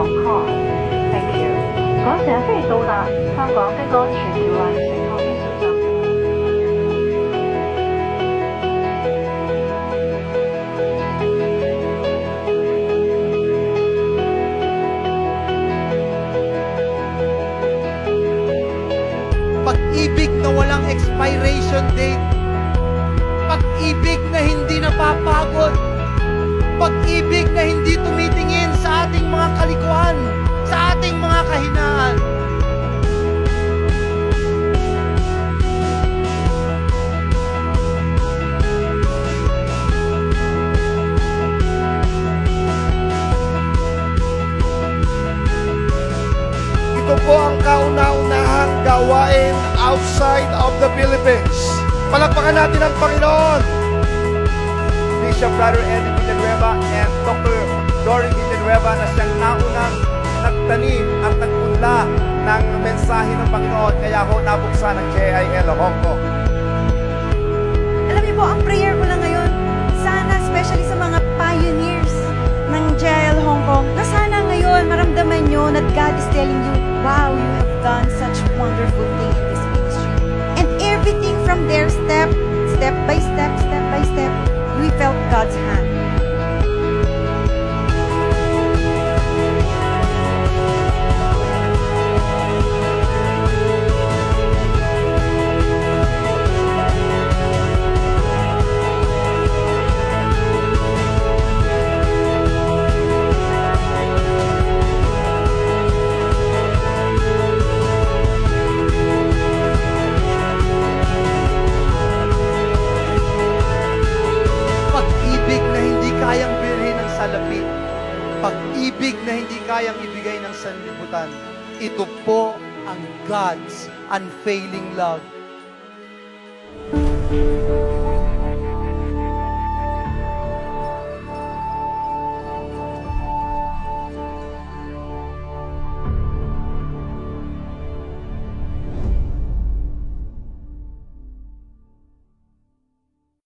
Hong Kong. Thank you。港者飛到達香港的安全條例，請各位小心。Pag-ibig na walang expiration date. Pag-ibig na hindi napapagod. Pag-ibig na hindi tumitingin sa ating mga kalikuan, sa ating mga kahinaan. Ito po ang kauna-unahang gawain outside of the Philippines. Palakpakan natin ang Panginoon. Bishop Brother Eddie Villanueva and Dr. Dory Villanueva na siyang naunang nagtanim at nagpunla ng mensahe ng Panginoon. Kaya ho nabuksan ng JIL Hong Kong. Alam niyo po, ang prayer ko lang ngayon, sana especially sa mga pioneers ng JIL Hong Kong, na sana ngayon maramdaman nyo that God is telling you, wow, you have done such wonderful thing in this ministry. And everything from there, step by step, we felt God's hand. Pag-ibig na hindi kayang bilhin ng salapi. Pag-ibig na hindi kayang ibigay ng sanlibutan. Ito po ang God's unfailing love.